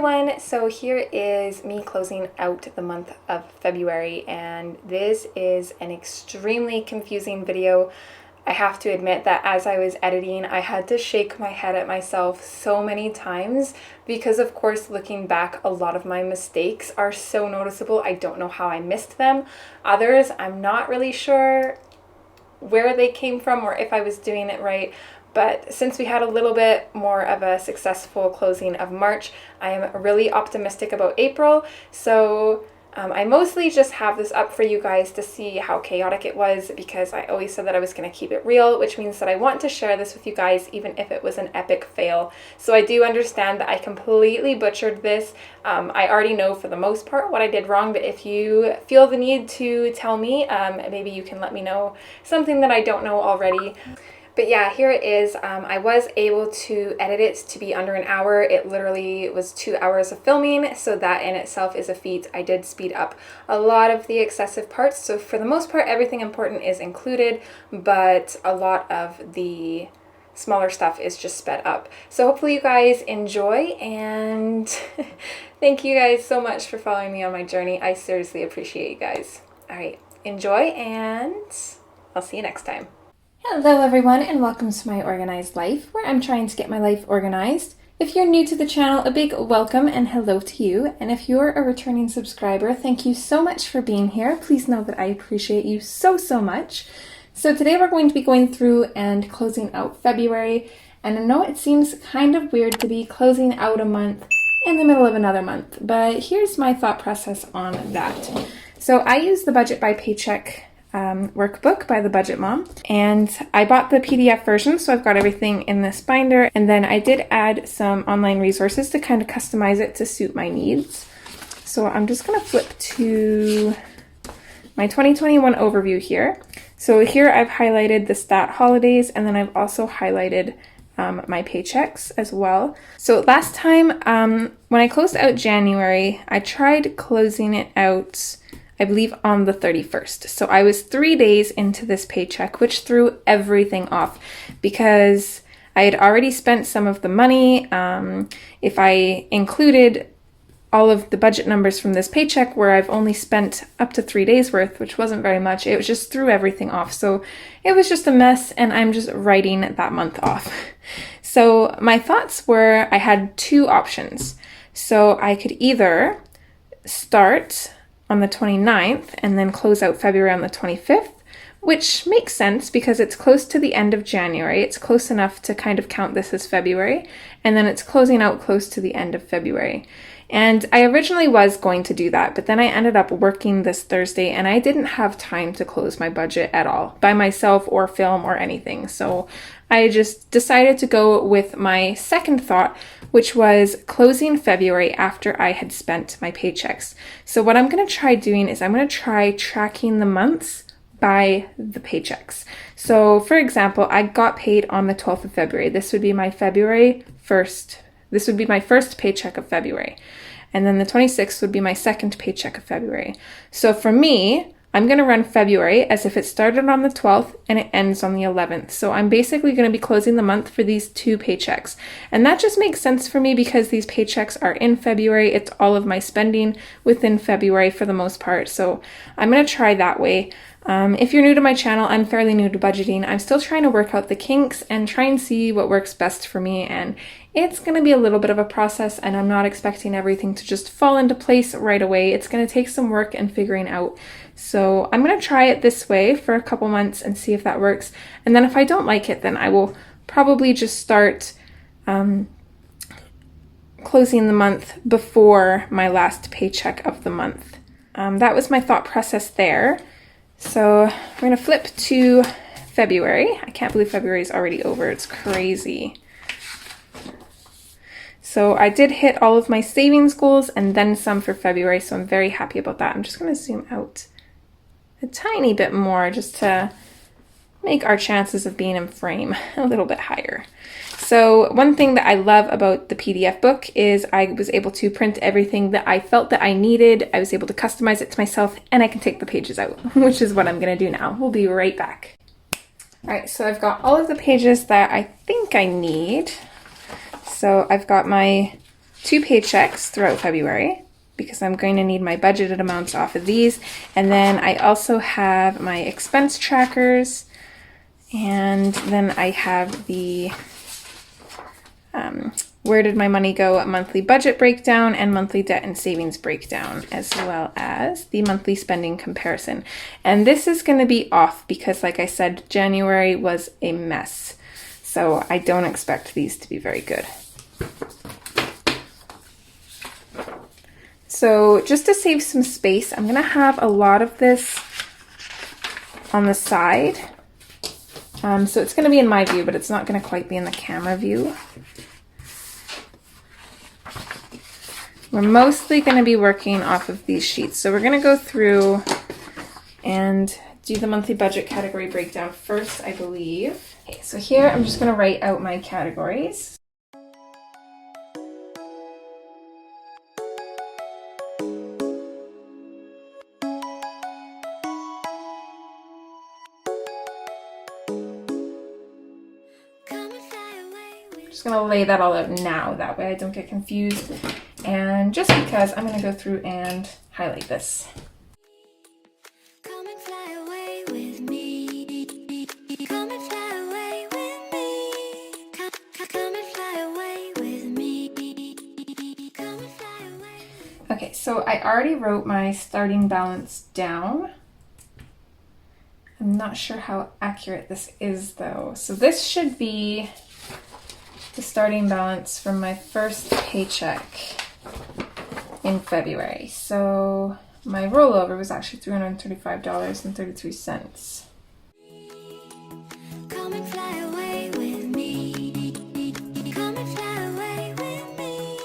everyone, so here is me closing out the month of February, and this is an extremely confusing video. I have to admit that as I was editing, I had to shake my head at myself so many times because, of course, looking back, a lot of my mistakes are so noticeable. I don't know how I missed them. Others, I'm not really sure where they came from or if I was doing it right. But since we had a little bit more of a successful closing of March, I am really optimistic about April. So I mostly just have this up for you guys to see how chaotic it was, because I always said that I was going to keep it real, which means that I want to share this with you guys even if it was an epic fail. So I do understand that I completely butchered this. I already know for the most part what I did wrong, but if you feel the need to tell me, maybe you can let me know something that I don't know already. But yeah, here it is. I was able to edit it to be under an hour. It literally was 2 hours of filming, so that in itself is a feat. I did speed up a lot of the excessive parts, so for the most part, everything important is included, but a lot of the smaller stuff is just sped up. So hopefully you guys enjoy, and thank you guys so much for following me on my journey. I seriously appreciate you guys. All right, enjoy, and I'll see you next time. Hello everyone, and welcome to my organized life, where I'm trying to get my life organized. If you're new to the channel, a big welcome and hello to you. And if you're a returning subscriber, thank you so much for being here. Please know that I appreciate you so much. So today we're going to be going through and closing out February. And I know it seems kind of weird to be closing out a month in the middle of another month, but here's my thought process on that. So I use the Budget by Paycheck workbook by the Budget Mom, and I bought the PDF version, so I've got everything in this binder, and then I did add some online resources to kind of customize it to suit my needs. So I'm just going to flip to my 2021 overview here. So here I've highlighted the stat holidays, and then I've also highlighted my paychecks as well. So last time when I closed out January, I tried closing it out, I believe, on the 31st. So I was 3 days into this paycheck, which threw everything off because I had already spent some of the money. If I included all of the budget numbers from this paycheck, where I've only spent up to 3 days worth, which wasn't very much, it just threw everything off. So it was just a mess, and I'm just writing that month off. So my thoughts were, I had two options. So I could either start on the 29th and then close out February on the 25th, which makes sense because it's close to the end of January. It's close enough to kind of count this as February, and then it's closing out close to the end of February. And I originally was going to do that, but then I ended up working this Thursday, and I didn't have time to close my budget at all by myself or film or anything. So I just decided to go with my second thought, which was closing February after I had spent my paychecks. So what I'm going to try doing is I'm going to try tracking the months by the paychecks. So for example, I got paid on the 12th of February. This would be my This would be my first paycheck of February. And then the 26th would be my second paycheck of February. So for me, I'm going to run February as if it started on the 12th and it ends on the 11th. So I'm basically going to be closing the month for these two paychecks. And that just makes sense for me because these paychecks are in February. It's all of my spending within February for the most part. So I'm going to try that way. If you're new to my channel, I'm fairly new to budgeting. I'm still trying to work out the kinks and try and see what works best for me. And it's going to be a little bit of a process, and I'm not expecting everything to just fall into place right away. It's going to take some work and figuring out. So I'm going to try it this way for a couple months and see if that works. And then if I don't like it, then I will probably just start closing the month before my last paycheck of the month. That was my thought process there. So we're going to flip to February. I can't believe February is already over. It's crazy. So I did hit all of my savings goals and then some for February, so I'm very happy about that. I'm just going to zoom out a tiny bit more just to make our chances of being in frame a little bit higher. So one thing that I love about the PDF book is I was able to print everything that I felt that I needed. I was able to customize it to myself, and I can take the pages out, which is what I'm going to do now. We'll be right back. All right, so I've got all of the pages that I think I need. So I've got my 2 paychecks throughout February because I'm going to need my budgeted amounts off of these. And then I also have my expense trackers, and then I have the where did my money go monthly budget breakdown and monthly debt and savings breakdown, as well as the monthly spending comparison. And this is going to be off because, like I said, January was a mess. So I don't expect these to be very good. So just to save some space, I'm going to have a lot of this on the side. So it's going to be in my view, but it's not going to quite be in the camera view. We're mostly going to be working off of these sheets. So we're going to go through and do the monthly budget category breakdown first, I believe. Okay, so here I'm just going to write out my categories. Just going to lay that all out now, that way I don't get confused. And just because, I'm going to go through and highlight this. Come and fly away with me. Come and fly away with me. Come and fly away with me. Come and fly away. Okay, so I already wrote my starting balance down. I'm not sure how accurate this is though. So this should be the starting balance from my first paycheck in February. So my rollover was actually $335.33. Come and fly away with me. Come and fly away with me.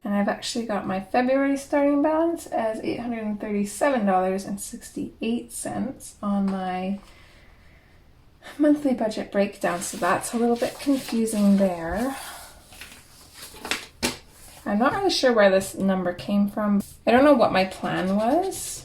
And I've actually got my February starting balance as $837.68 on my monthly budget breakdown, so that's a little bit confusing there. I'm not really sure where this number came from. I don't know what my plan was.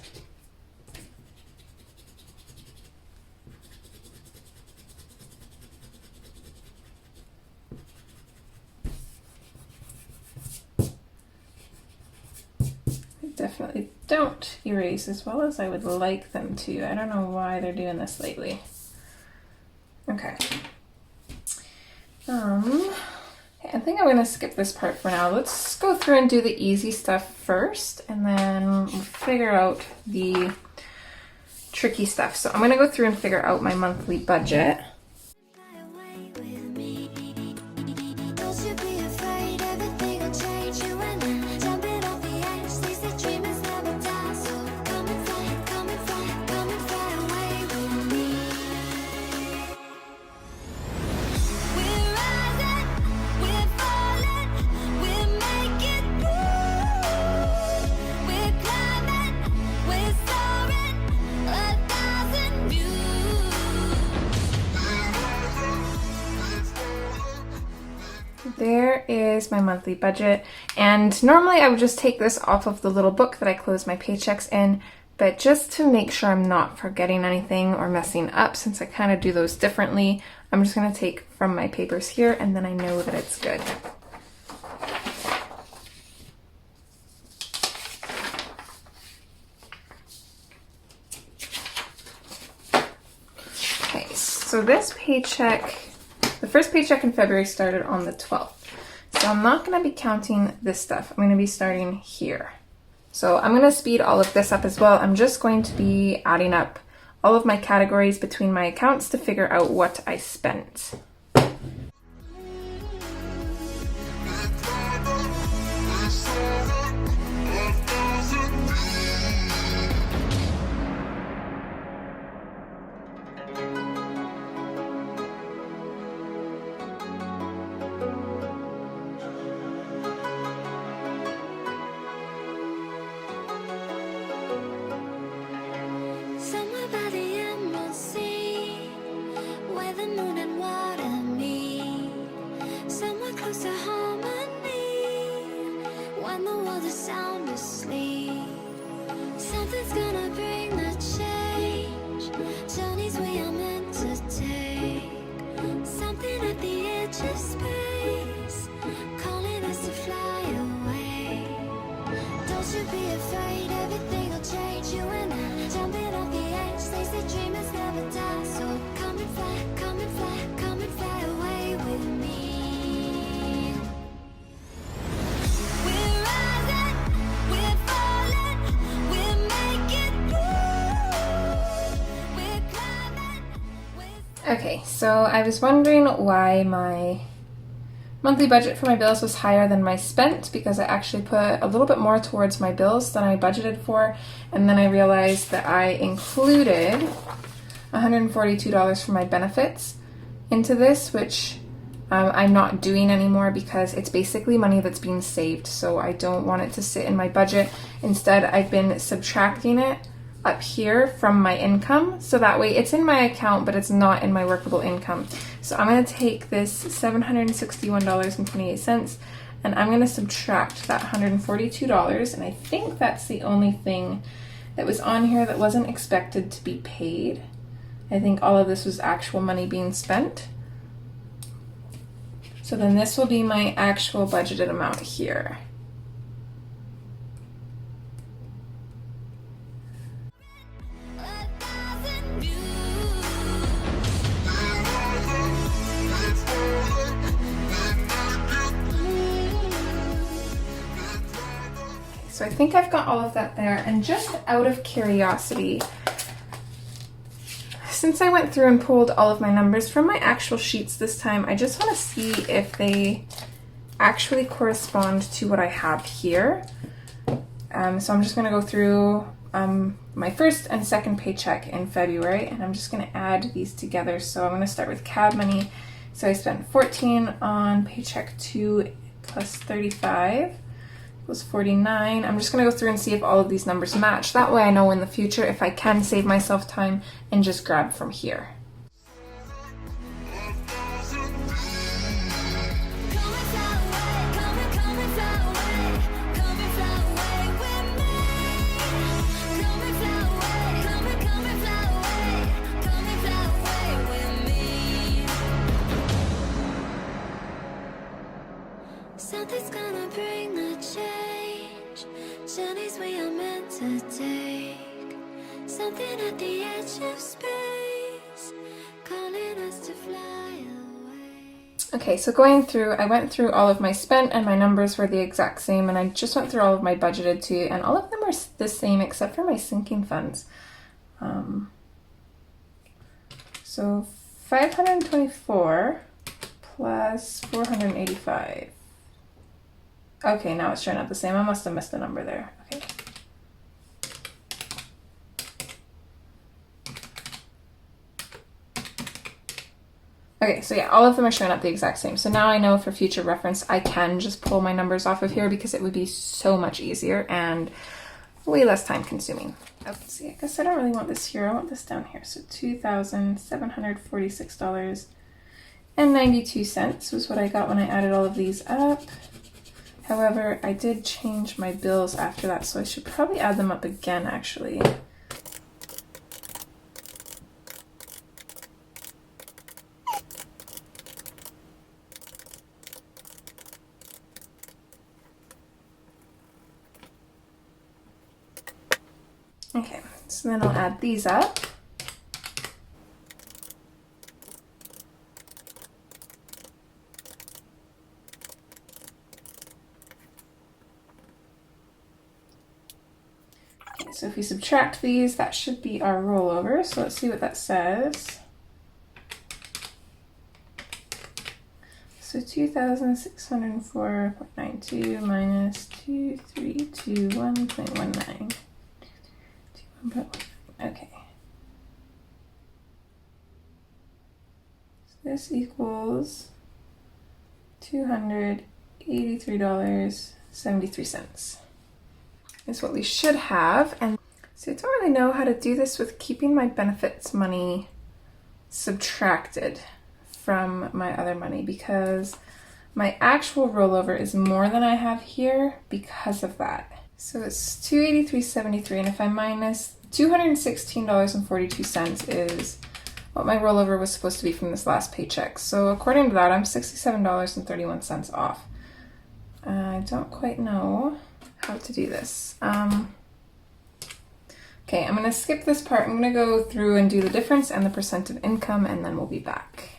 I definitely don't erase as well as I would like them to. I don't know why they're doing this lately. Okay. I think I'm going to skip this part for now. Let's go through and do the easy stuff first, and then we'll figure out the tricky stuff. So I'm going to go through and figure out my monthly budget. Fly away with me. Don't you be afraid, everything will change. You and I jumping off the edge. They say dreamers never die. So come and fly, come and fly, come and fly away with me. We're rising, we're falling, we're making through. We're climbing, we're soaring, 1,000 views. There is my monthly budget, and normally I would just take this off of the little book that I close my paychecks in, but just to make sure I'm not forgetting anything or messing up, since I kind of do those differently, I'm just going to take from my papers here, and then I know that it's good. Okay, so this paycheck, the first paycheck in February started on the 12th. So I'm not going to be counting this stuff. I'm going to be starting here. So I'm going to speed all of this up as well. I'm just going to be adding up all of my categories between my accounts to figure out what I spent. Somewhere by the emerald sea, where the moon and water Okay, so I was wondering why my monthly budget for my bills was higher than my spent, because I actually put a little bit more towards my bills than I budgeted for, and then I realized that I included $142 for my benefits into this, which I'm not doing anymore because it's basically money that's being saved, so I don't want it to sit in my budget. Instead, I've been subtracting it up here from my income, so that way it's in my account but it's not in my workable income. So I'm going to take this $761.28 and I'm going to subtract that $142, and I think that's the only thing that was on here that wasn't expected to be paid. I think all of this was actual money being spent. So then this will be my actual budgeted amount here. So I think I've got all of that there, and just out of curiosity, since I went through and pulled all of my numbers from my actual sheets this time, I just want to see if they actually correspond to what I have here. So I'm just going to go through my first and second paycheck in February, and I'm just going to add these together. So I'm going to start with cab money. So I spent 14 on paycheck 2 plus 35 was 49. I'm just going to go through and see if all of these numbers match. That way I know in the future if I can save myself time and just grab from here. Something's gonna bring the change. Journeys we are meant to take. Something at the edge of space, calling us to fly away. Okay, so I went through all of my spent and my numbers were the exact same, and I just went through all of my budgeted too, and all of them are the same except for my sinking funds. So 524 plus 485. Okay, now it's showing up the same. I must have missed a number there. Okay. Okay, so yeah, all of them are showing up the exact same. So now I know for future reference, I can just pull my numbers off of here because it would be so much easier and way less time consuming. Okay, see, I guess I don't really want this here. I want this down here. So $2,746.92 was what I got when I added all of these up. However, I did change my bills after that, so I should probably add them up again, actually. Okay, so then I'll add these up. So if we subtract these, that should be our rollover. So let's see what that says. So 2,604.92 minus 2,321.19. Okay. So this equals $283.73. Is what we should have. And so I don't really know how to do this with keeping my benefits money subtracted from my other money, because my actual rollover is more than I have here because of that. So it's $283.73, and if I minus $216.42 is what my rollover was supposed to be from this last paycheck. So according to that, I'm $67.31 off. I don't quite know how to do this. Okay, I'm going to skip this part. I'm going to go through and do the difference and the percent of income, and then we'll be back.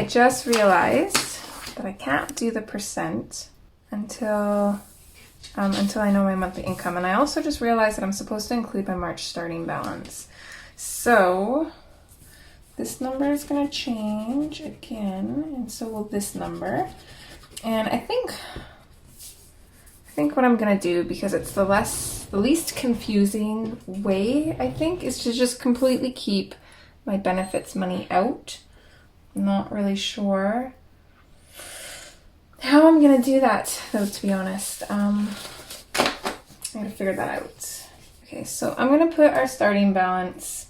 I just realized that I can't do the percent until I know my monthly income. And I also just realized that I'm supposed to include my March starting balance. So this number is going to change again, and so will this number. And I think what I'm going to do, because it's the least confusing way, I think, is to just completely keep my benefits money out. I'm not really sure how I'm going to do that, though, to be honest. I gotta figure that out. Okay, so I'm going to put our starting balance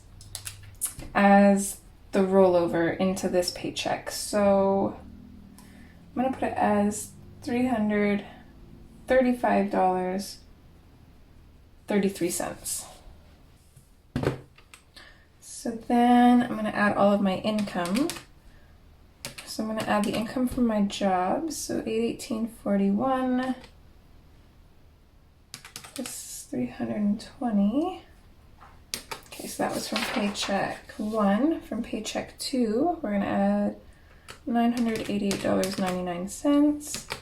as the rollover into this paycheck. So I'm going to put it as $335.33. So then I'm going to add all of my income. So I'm going to add the income from my job. So $818.41 plus 320. Okay, so that was from paycheck 1. From paycheck 2, we're going to add $988.99.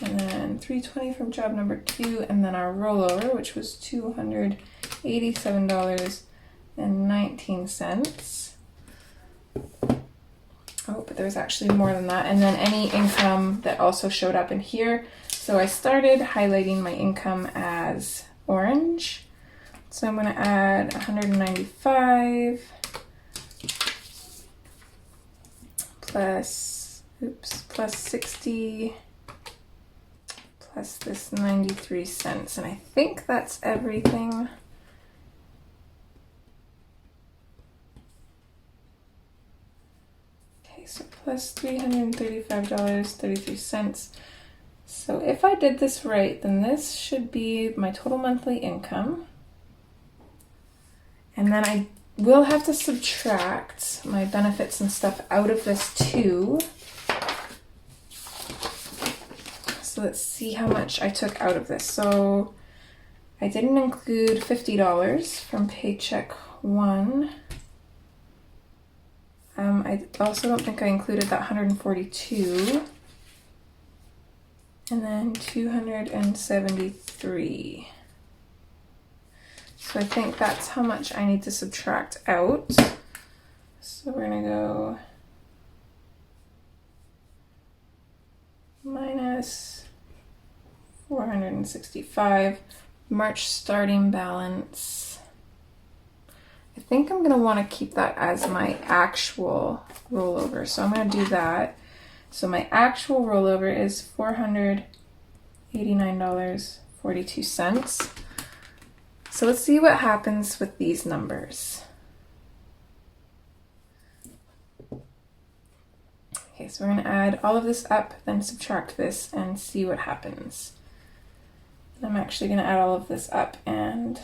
And then 320 from job number 2, and then our rollover, which was $287.19. Oh, but there's actually more than that. And then any income that also showed up in here. So I started highlighting my income as orange. So I'm going to add 195 plus 60 plus this 93 cents. And I think that's everything. So plus $335.33. So if I did this right, then this should be my total monthly income. And then I will have to subtract my benefits and stuff out of this too. So let's see how much I took out of this. So I didn't include $50 from paycheck 1. I also don't think I included that 142. And then 273. So I think that's how much I need to subtract out. So we're gonna go minus 465. March starting balance. I think I'm going to want to keep that as my actual rollover. So I'm going to do that. So my actual rollover is $489.42. So let's see what happens with these numbers. Okay, so we're going to add all of this up, then subtract this and see what happens. And I'm actually going to add all of this up and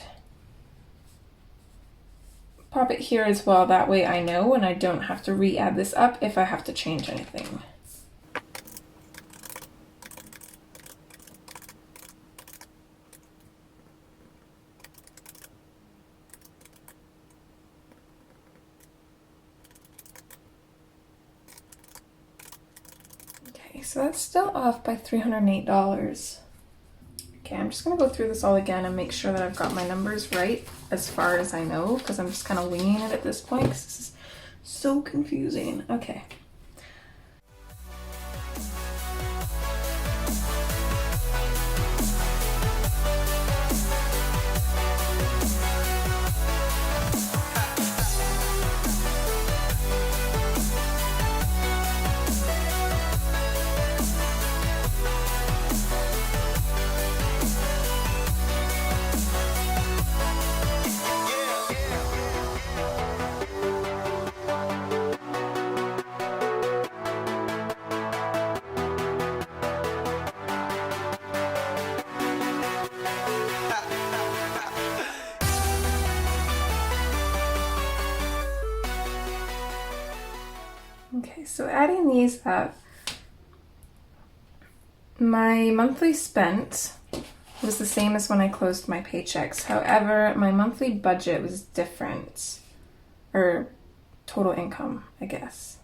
pop it here as well. That way I know and I don't have to re-add this up if I have to change anything. Okay, so that's still off by $308. Okay, I'm just going to go through this all again and make sure that I've got my numbers right as far as I know, because I'm just kind of winging it at this point because this is so confusing. Okay. Okay, so adding these up, my monthly spent was the same as when I closed my paychecks. However, my monthly budget was different, or total income, I guess.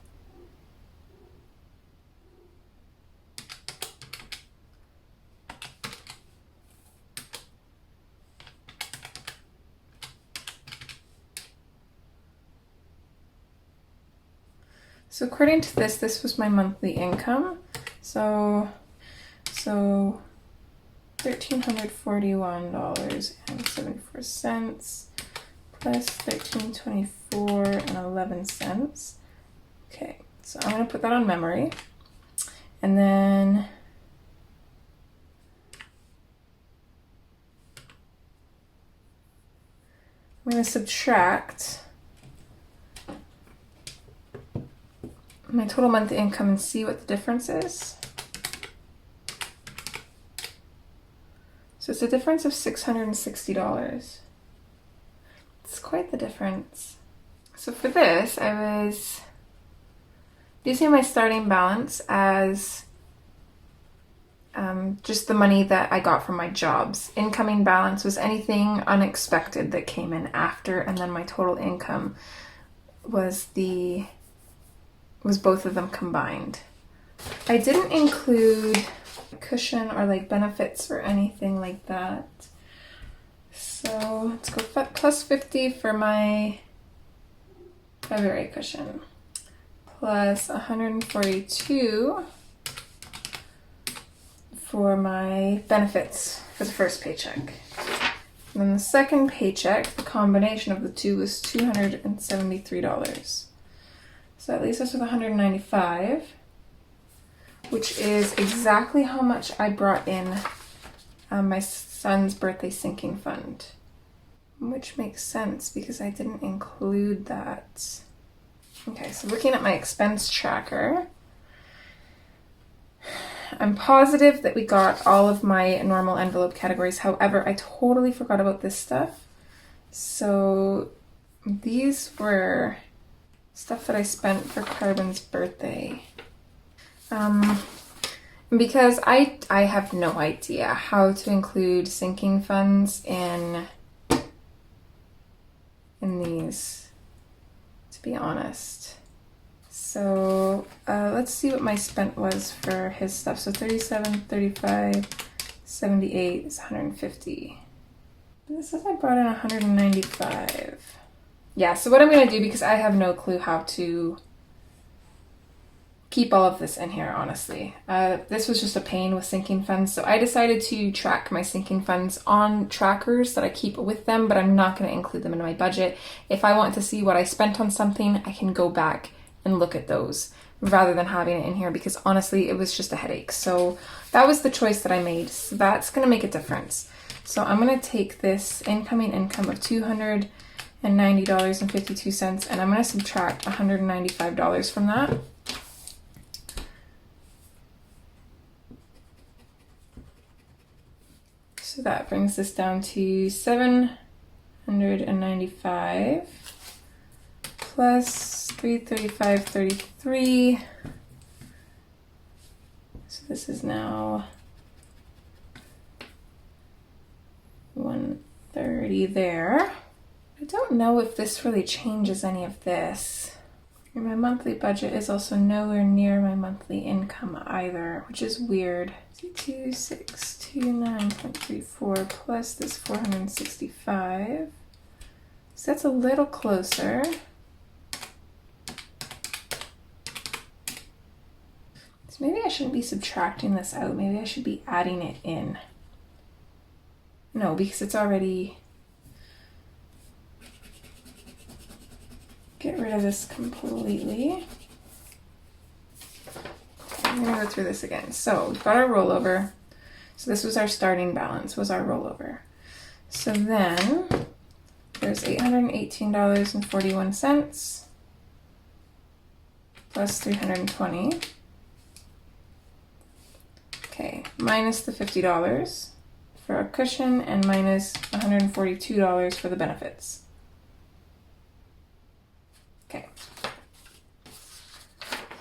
So according to this, this was my monthly income. So $1,341.74 plus $1,324.11. Okay, so I'm gonna put that on memory, and then I'm gonna subtract my total monthly income and see what the difference is. So it's a difference of $660. It's quite the difference. So for this, I was using my starting balance as just the money that I got from my jobs. Incoming balance was anything unexpected that came in after, and then my total income was both of them combined. I didn't include cushion or like benefits or anything like that. So let's go plus 50 for my February cushion, plus 142 for my benefits for the first paycheck. And then the second paycheck, the combination of the two was $273. So that leaves us with $195, which is exactly how much I brought in my son's birthday sinking fund, which makes sense because I didn't include that. Okay, so looking at my expense tracker, I'm positive that we got all of my normal envelope categories. However, I totally forgot about this stuff. So these were stuff that I spent for Carbon's birthday. Because I have no idea how to include sinking funds in these, to be honest. So let's see what my spent was for his stuff. So 37, 35, 78 is 150. This says I brought in 195. Yeah, so what I'm going to do, because I have no clue how to keep all of this in here, honestly. This was just a pain with sinking funds, so I decided to track my sinking funds on trackers that I keep with them, but I'm not going to include them in my budget. If I want to see what I spent on something, I can go back and look at those rather than having it in here, because honestly, it was just a headache. So that was the choice that I made. So that's going to make a difference. So I'm going to take this incoming income of $290.52 and I'm going to subtract $195 from that. So that brings this down to $795 plus $335.33. So this is now $130 there. I don't know if this really changes any of this. And my monthly budget is also nowhere near my monthly income either, which is weird. 2629.34 plus this 465. So that's a little closer. So maybe I shouldn't be subtracting this out. Maybe I should be adding it in. No, because it's already... Get rid of this completely. I'm gonna go through this again. So we've got our rollover. So this was our starting balance, was our rollover. So then there's $818.41 plus 320. Okay, minus the $50 for a cushion and minus $142 for the benefits. Okay.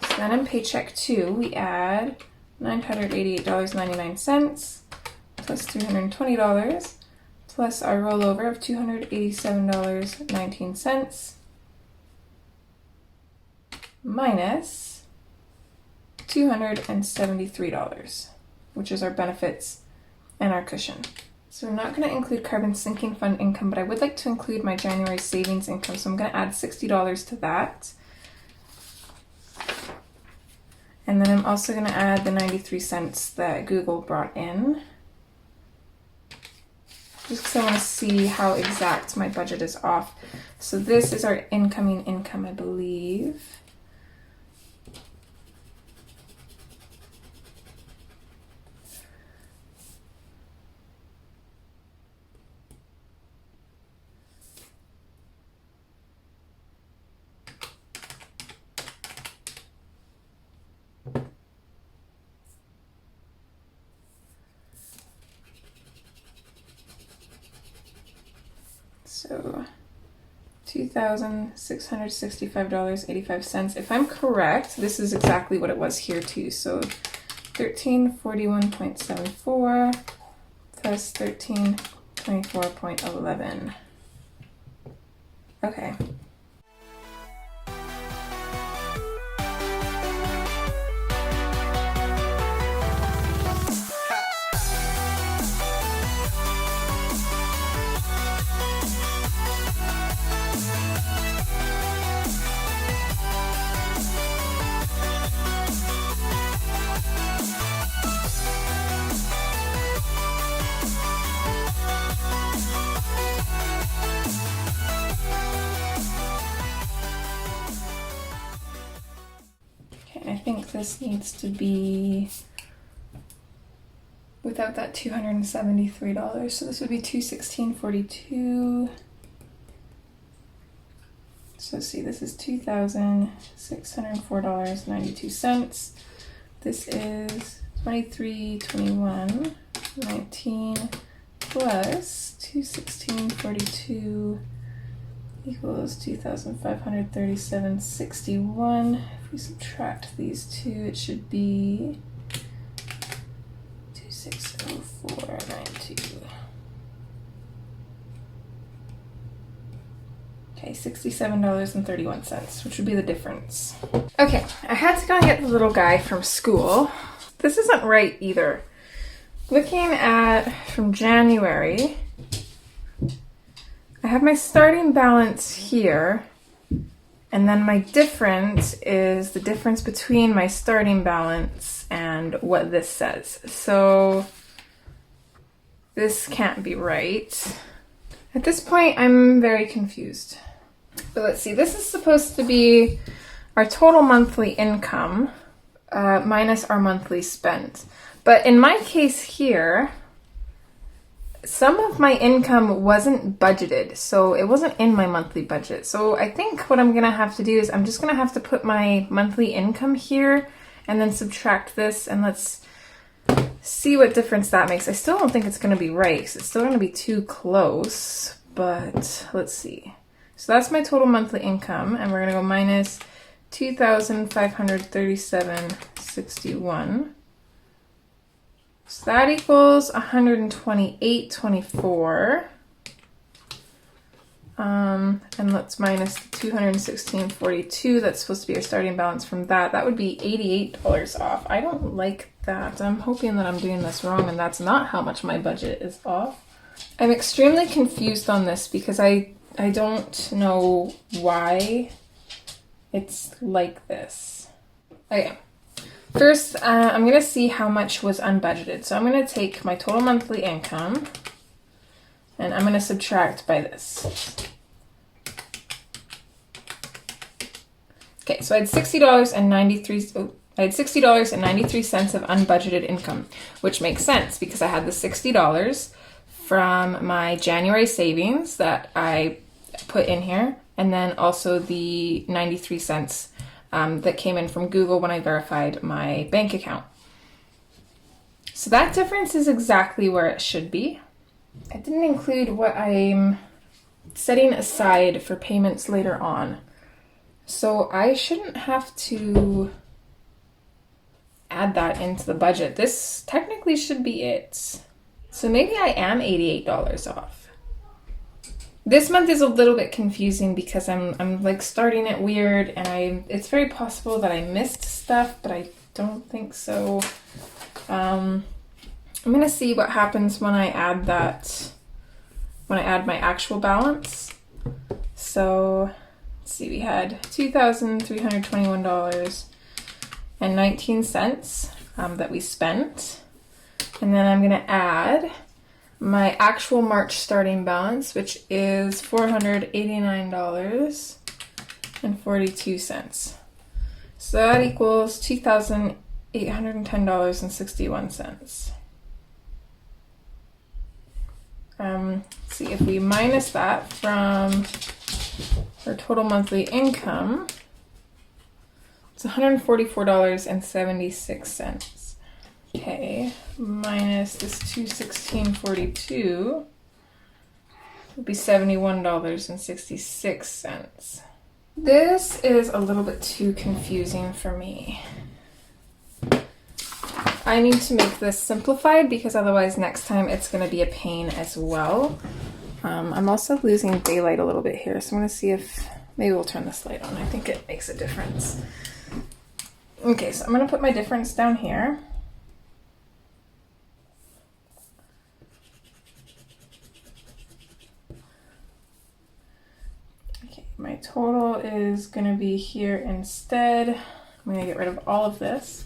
So then in paycheck 2, we add $988.99 plus $320 plus our rollover of $287.19 minus $273, which is our benefits and our cushion. So we're not going to include Carbon Sinking Fund income, but I would like to include my January savings income. So I'm going to add $60 to that. And then I'm also going to add the 93 cents that Google brought in. Just because I want to see how exact my budget is off. So this is our incoming income, I believe. So $2,665.85. If I'm correct, this is exactly what it was here too. So 1341.74 plus 1324.11. Okay. I think this needs to be without that $273. So this would be $216.42. So let's see, this is $2,604.92. This is 2321.19 plus 216.42 equals 2,537.61. If we subtract these two, it should be 2604.92. Okay, $67.31, which would be the difference. Okay, I had to go and get the little guy from school. This isn't right either. Looking at from January, I have my starting balance here, and then my difference is the difference between my starting balance and what this says. So this can't be right. At this point, I'm very confused. But let's see, this is supposed to be our total monthly income minus our monthly spend. But in my case here, some of my income wasn't budgeted, so it wasn't in my monthly budget. So I think what I'm gonna have to do is I'm just gonna have to put my monthly income here and then subtract this, and let's see what difference that makes. I still don't think it's gonna be right, because it's still gonna be too close, but let's see. So that's my total monthly income, and we're gonna go minus 2,537.61. So that equals 128.24. And let's minus 216.42. That's supposed to be our starting balance from that. That would be $88 off. I don't like that. I'm hoping that I'm doing this wrong and that's not how much my budget is off. I'm extremely confused on this because I don't know why it's like this. Okay. First, I'm going to see how much was unbudgeted. So I'm going to take my total monthly income and I'm going to subtract by this. Okay, so I had $60.93 of unbudgeted income, which makes sense because I had the $60 from my January savings that I put in here, and then also the 93 cents that came in from Google when I verified my bank account. So that difference is exactly where it should be. I didn't include what I'm setting aside for payments later on. So I shouldn't have to add that into the budget. This technically should be it. So maybe I am $88 off. This month is a little bit confusing because I'm like starting it weird, and it's very possible that I missed stuff, but I don't think so. I'm gonna see what happens when I add my actual balance. So let's see, we had $2,321 that we spent. And then I'm gonna add my actual March starting balance, which is $489.42. So that equals $2,810.61. See, if we minus that from our total monthly income, it's $144.76. Okay, minus this $216.42 would be $71.66. This is a little bit too confusing for me. I need to make this simplified because otherwise next time it's going to be a pain as well. I'm also losing daylight a little bit here, so I'm going to see if maybe we'll turn this light on. I think it makes a difference. Okay, so I'm going to put my difference down here. Okay, my total is going to be here instead. I'm going to get rid of all of this.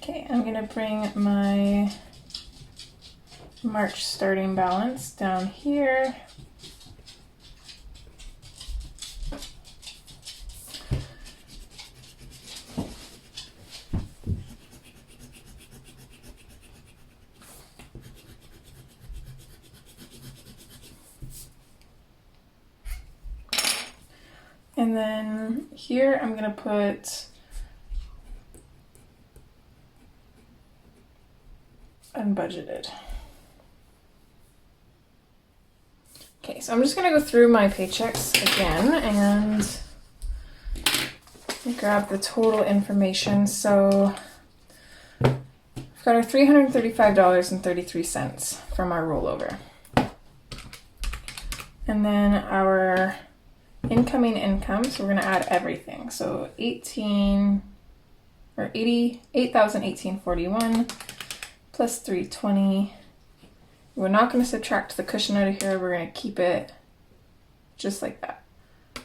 Okay, I'm going to bring my March starting balance down here. And then here I'm going to put unbudgeted. Okay, so I'm just going to go through my paychecks again and grab the total information. So we've got our $335.33 from our rollover. And then our incoming income, so we're going to add everything. So $88,1841 plus $320. We're not going to subtract the cushion out of here. We're going to keep it just like that.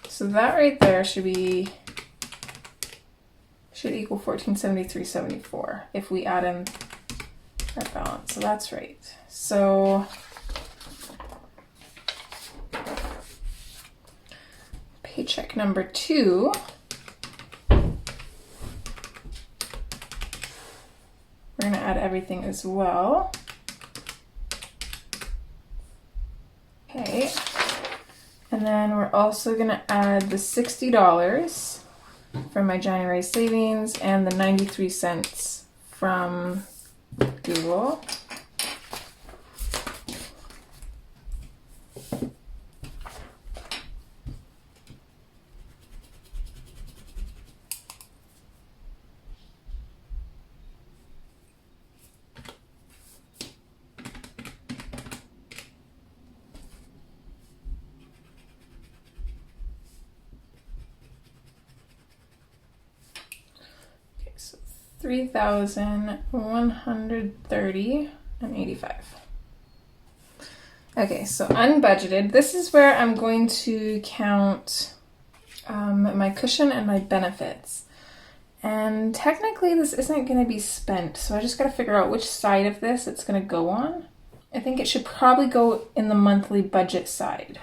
So that right there should equal $1473.74 if we add in our balance. So that's right. So paycheck number 2. We're going to add everything as well. Okay, and then we're also going to add the $60 from my January savings and the 93 cents from Google. $3,130.85. Okay, so unbudgeted. This is where I'm going to count my cushion and my benefits. And technically this isn't going to be spent, so I just got to figure out which side of this it's going to go on. I think it should probably go in the monthly budget side.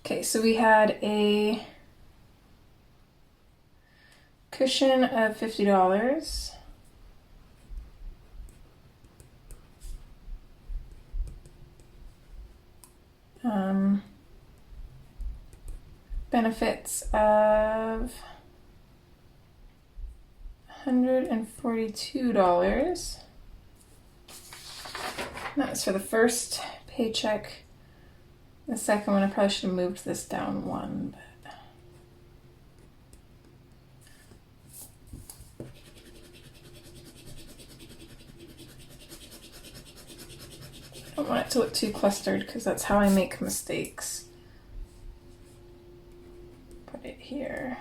Okay, so we had a cushion of $50. Benefits of $142. That was for the first paycheck. The second one, I probably should have moved this down one, but I don't want it to look too clustered because that's how I make mistakes. Put it here.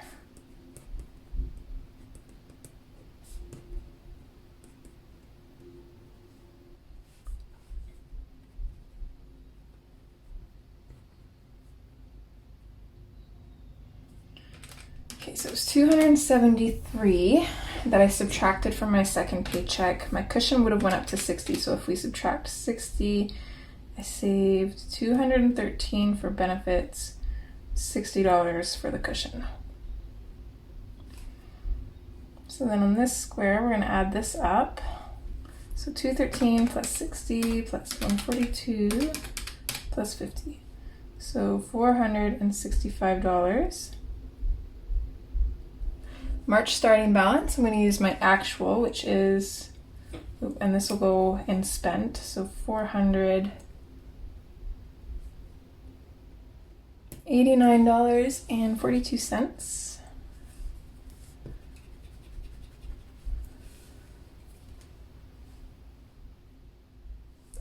so it was $273 that I subtracted from my second paycheck. My cushion would have went up to $60, so if we subtract $60, I saved $213 for benefits, $60 for the cushion. So then on this square, we're going to add this up. So 213 plus 60 plus 142 plus 50. So $465. March starting balance, I'm going to use my actual, which is, and this will go in spent, so $489.42.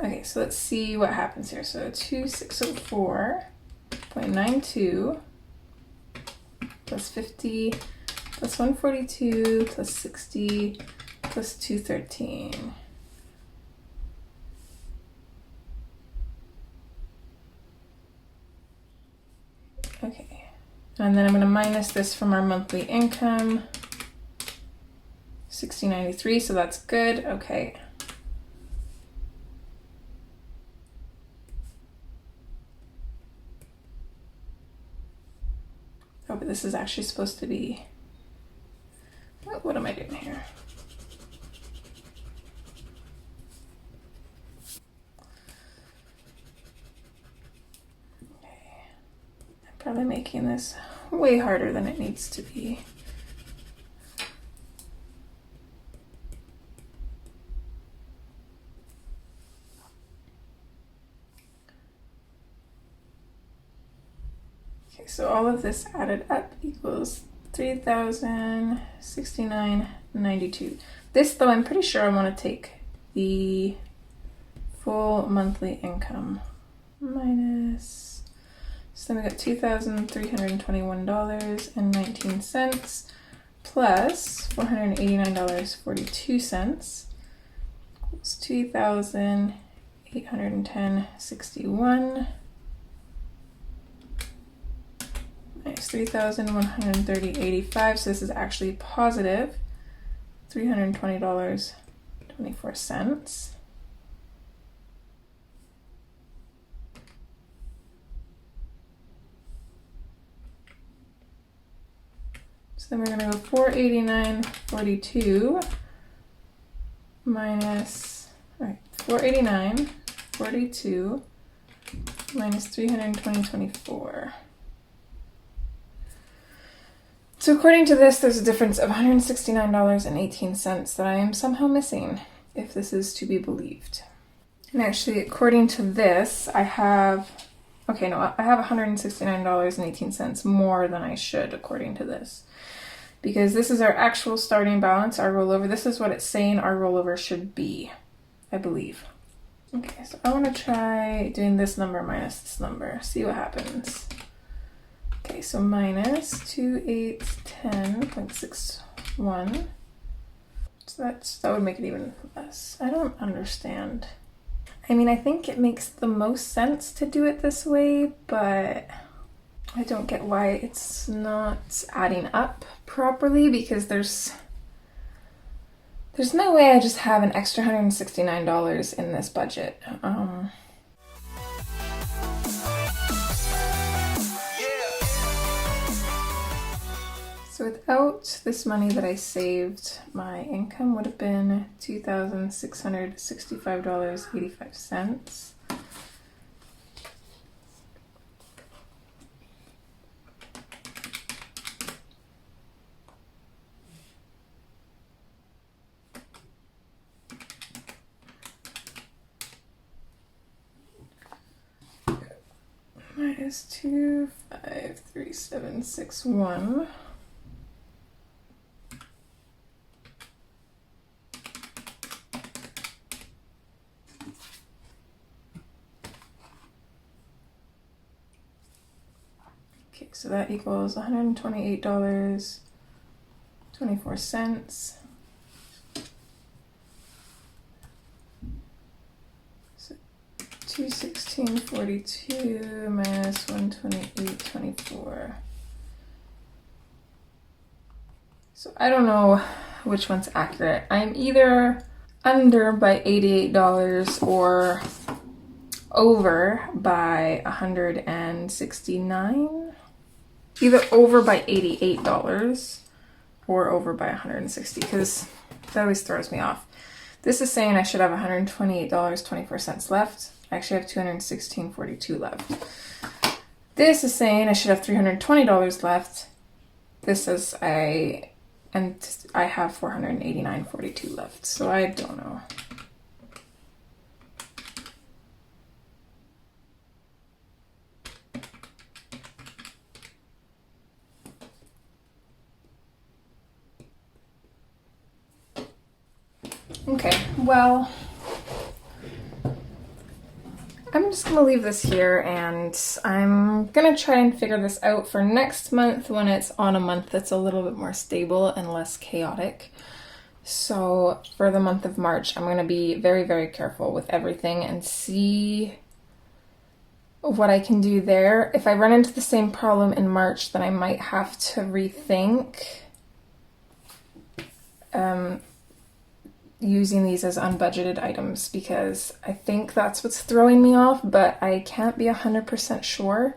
Okay, so let's see what happens here. So 2604.92 plus 50 plus 142 plus 60 plus 213. Okay, and then I'm going to minus this from our monthly income, $60.93, so that's good. Okay. Oh, but this is actually supposed to be, what am I doing here? Okay. I'm probably making this way harder than it needs to be. Okay, so all of this added up equals $3,069.92. This, though, I'm pretty sure I want to take the full monthly income minus, so then we got $2,321.19 plus $489.42 equals $2,810.61 minus $3,130.85. So this is actually positive $320.24. So then we're going to go 489.42 minus, all right, 489.42 minus 320.24. So according to this, there's a difference of $169.18 that I am somehow missing, if this is to be believed. And actually, according to this, I have $169.18 more than I should, according to this. Because this is our actual starting balance, our rollover. This is what it's saying our rollover should be, I believe. Okay, so I want to try doing this number minus this number, see what happens. Okay, so minus 2810.61. So that would make it even less. I don't understand. I mean, I think it makes the most sense to do it this way, but I don't get why it's not adding up properly, because there's no way I just have an extra $169 in this budget. So without this money that I saved, my income would have been $2,665.85. Minus 253761. Okay, so that equals $128.24. So 216.42 minus 128.24. So I don't know which one's accurate. I'm either under by $88 or over by $169. Either over by $88 or over by $160, because that always throws me off. This is saying I should have $128.24 left. I actually have $216.42 left. This is saying I should have $320 left. This says I have $489.42 left. So I don't know. Okay, well, I'm just gonna leave this here, and I'm gonna try and figure this out for next month when it's on a month that's a little bit more stable and less chaotic. So for the month of March, I'm gonna be very, very careful with everything and see what I can do there. If I run into the same problem in March, then I might have to rethink using these as unbudgeted items, because I think that's what's throwing me off, but I can't be 100% sure.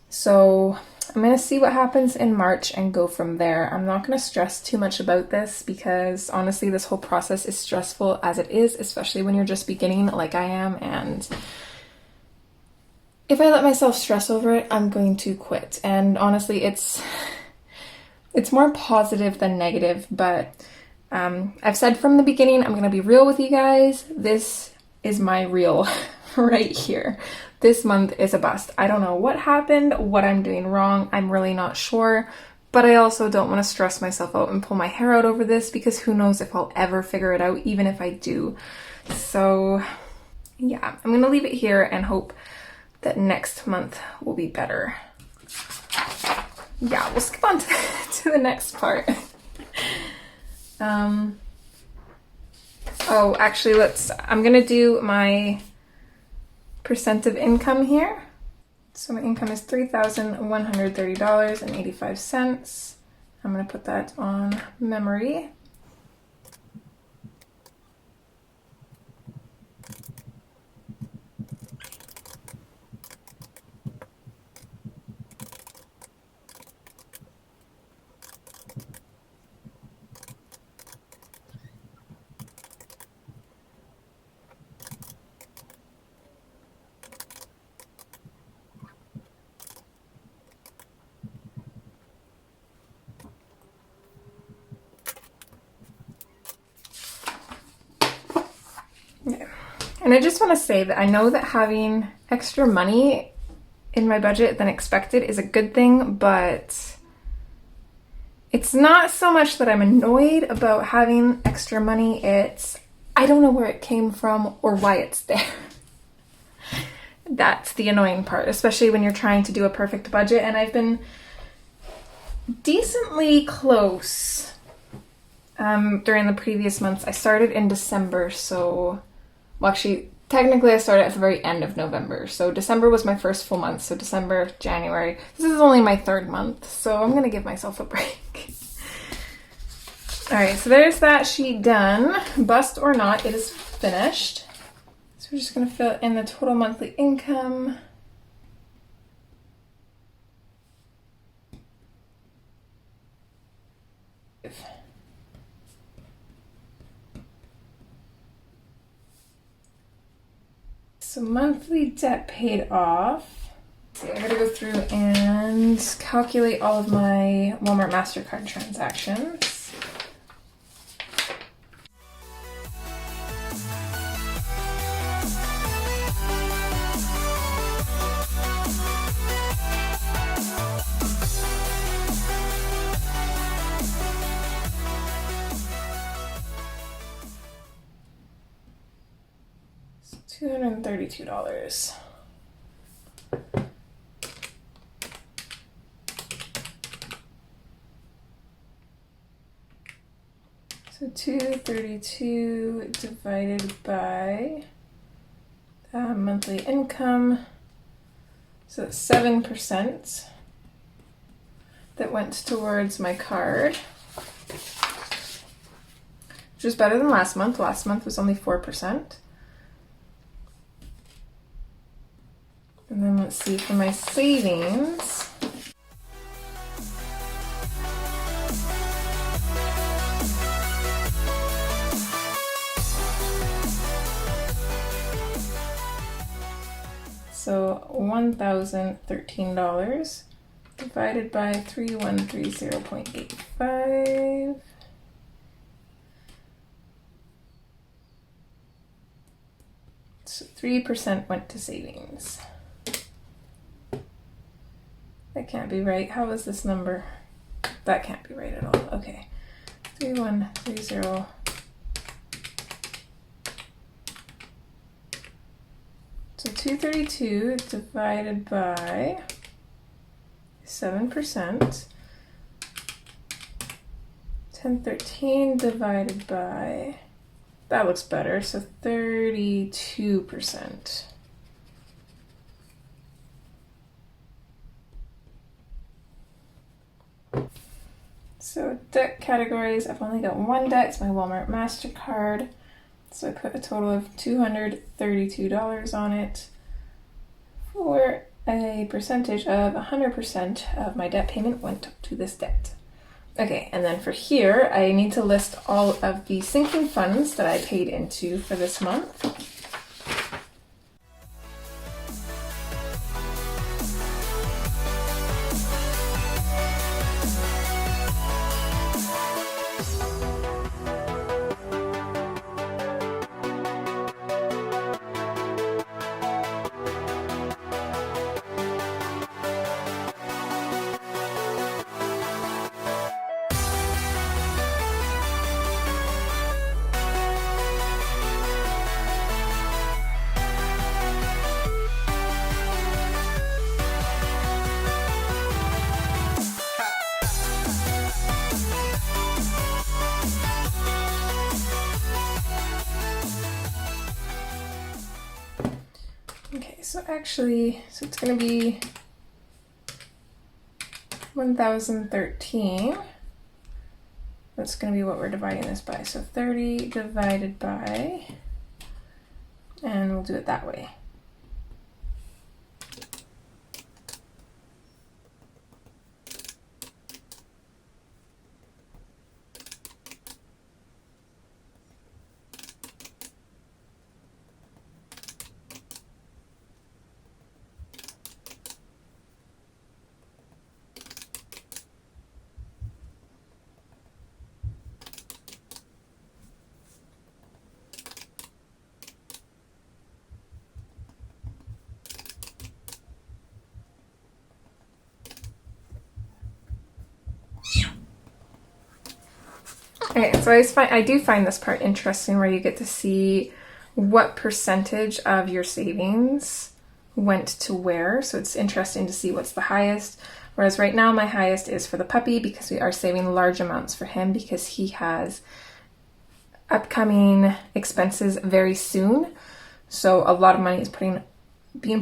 So I'm going to see what happens in March and go from there. I'm not going to stress too much about this because honestly this whole process is stressful as it is, especially when you're just beginning like I am, and if I let myself stress over it, I'm going to quit. And honestly, it's more positive than negative, but I've said from the beginning, I'm going to be real with you guys. This is my real right here. This month is a bust. I don't know what happened, what I'm doing wrong. I'm really not sure, but I also don't want to stress myself out and pull my hair out over this, because who knows if I'll ever figure it out, even if I do. So yeah, I'm going to leave it here and hope that next month will be better. Yeah, we'll skip on to the next part. Oh, actually, I'm gonna do my percent of income here. So my income is $3,130.85. I'm gonna put that on memory. And I just want to say that I know that having extra money in my budget than expected is a good thing, but it's not so much that I'm annoyed about having extra money. It's, I don't know where it came from or why it's there. That's the annoying part, especially when you're trying to do a perfect budget. And I've been decently close during the previous months. I started in December, so... Well, actually, technically I started at the very end of November. So December was my first full month. So December, January. This is only my third month. So I'm going to give myself a break. All right, so there's that sheet done. Bust or not, it is finished. So we're just going to fill in the total monthly income. So monthly debt paid off. So I gotta go through and calculate all of my Walmart MasterCard transactions. $232. So 232 divided by monthly income. So that's 7%. that went towards my card, which is better than last month. Last month was only 4%. And then let's see for my savings. So $1,013 divided by 3130.85. So 3% went to savings. That can't be right. How is this number? That can't be right at all. Okay. 3130. So 232 divided by 7%. 1013 divided by, that looks better, so 32%. So debt categories, I've only got one debt, it's my Walmart MasterCard. So I put a total of $232 on it for a percentage of 100% of my debt payment went to this debt. Okay, and then for here, I need to list all of the sinking funds that I paid into for this month. So actually, so it's going to be 1,013. That's going to be what we're dividing this by. So 30 divided by, and we'll do it that way. Okay, so I do find this part interesting where you get to see what percentage of your savings went to where. So it's interesting to see what's the highest. Whereas right now my highest is for the puppy because we are saving large amounts for him because he has upcoming expenses very soon. So a lot of money is being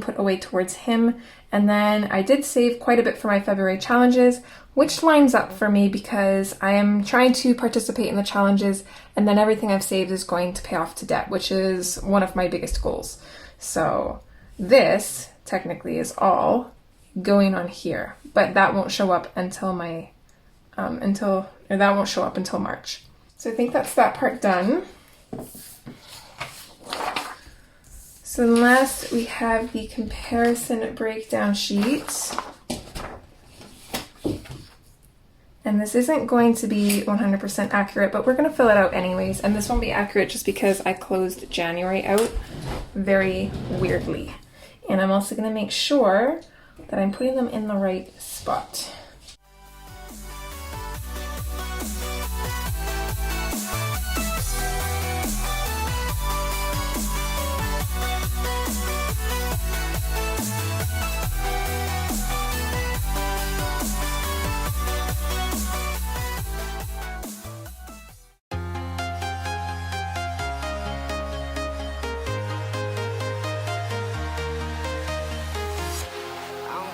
put away towards him. And then I did save quite a bit for my February challenges, which lines up for me because I am trying to participate in the challenges and then everything I've saved is going to pay off to debt, which is one of my biggest goals. So this technically is all going on here, but that won't show up until that won't show up until March. So I think that's that part done. So last we have the comparison breakdown sheet. And this isn't going to be 100% accurate, but we're going to fill it out anyways. And this won't be accurate just because I closed January out very weirdly. And I'm also going to make sure that I'm putting them in the right spot.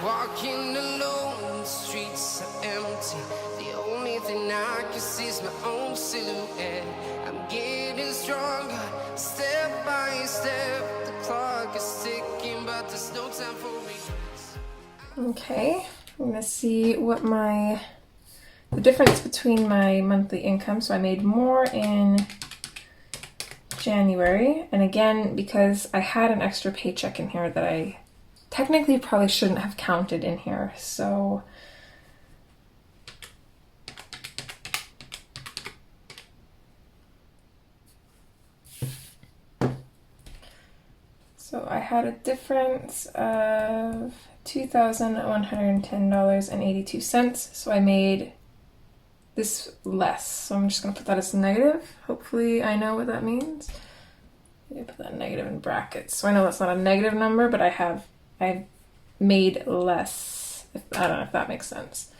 Walking alone, the street can see my own silhouette. I'm getting stronger, step by step. The clock is ticking, but there's no time for regrets. Okay, I'm gonna see what the difference between my monthly income. So I made more in January, and again, because I had an extra paycheck in here that I technically probably shouldn't have counted in here. So I had a difference of $2,110.82. So I made this less. So I'm just going to put that as negative. Hopefully I know what that means. I put that negative in brackets. So I know that's not a negative number, but I've made less. I don't know if that makes sense.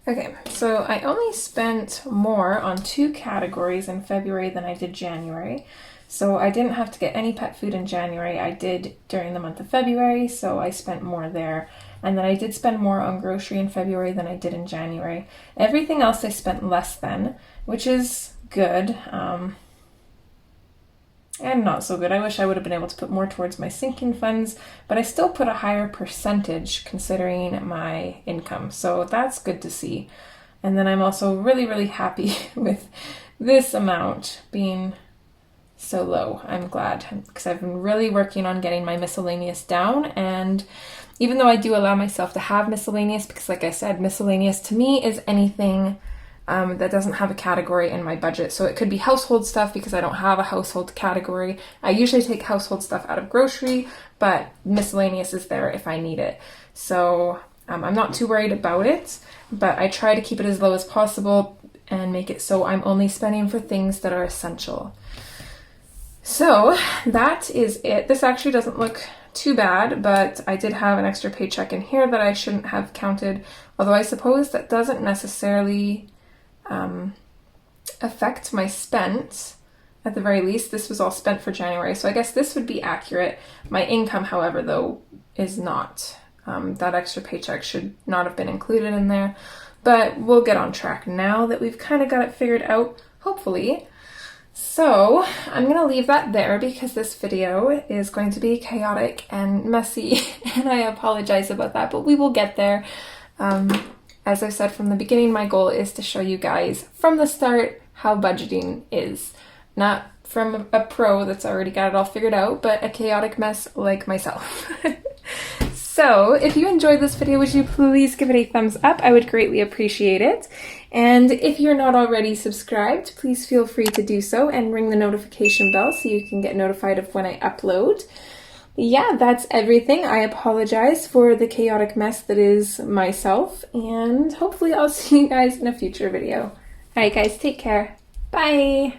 Okay, so I only spent more on 2 categories in February than I did January. So I didn't have to get any pet food in January. I did during the month of February, so I spent more there. And then I did spend more on grocery in February than I did in January. Everything else I spent less than, which is good. And not so good. I wish I would have been able to put more towards my sinking funds, but I still put a higher percentage considering my income. So that's good to see. And then I'm also really, really happy with this amount being so low. I'm glad because I've been really working on getting my miscellaneous down. And even though I do allow myself to have miscellaneous, because like I said, miscellaneous to me is anything that doesn't have a category in my budget. So it could be household stuff because I don't have a household category. I usually take household stuff out of grocery, but miscellaneous is there if I need it. So I'm not too worried about it, but I try to keep it as low as possible and make it so I'm only spending for things that are essential. So that is it. This actually doesn't look too bad, but I did have an extra paycheck in here that I shouldn't have counted, although I suppose that doesn't necessarily affect my spent. At the very least, this was all spent for January, so I guess this would be accurate. My income, however, though, is not. That extra paycheck should not have been included in there, but we'll get on track now that we've kind of got it figured out, hopefully. So I'm going to leave that there because this video is going to be chaotic and messy, and I apologize about that, but we will get there. As I said from the beginning, my goal is to show you guys from the start how budgeting is. Not from a pro that's already got it all figured out, but a chaotic mess like myself. So if you enjoyed this video, would you please give it a thumbs up? I would greatly appreciate it. And if you're not already subscribed, please feel free to do so and ring the notification bell so you can get notified of when I upload. Yeah, that's everything. I apologize for the chaotic mess that is myself, and hopefully I'll see you guys in a future video. Alright guys, take care. Bye!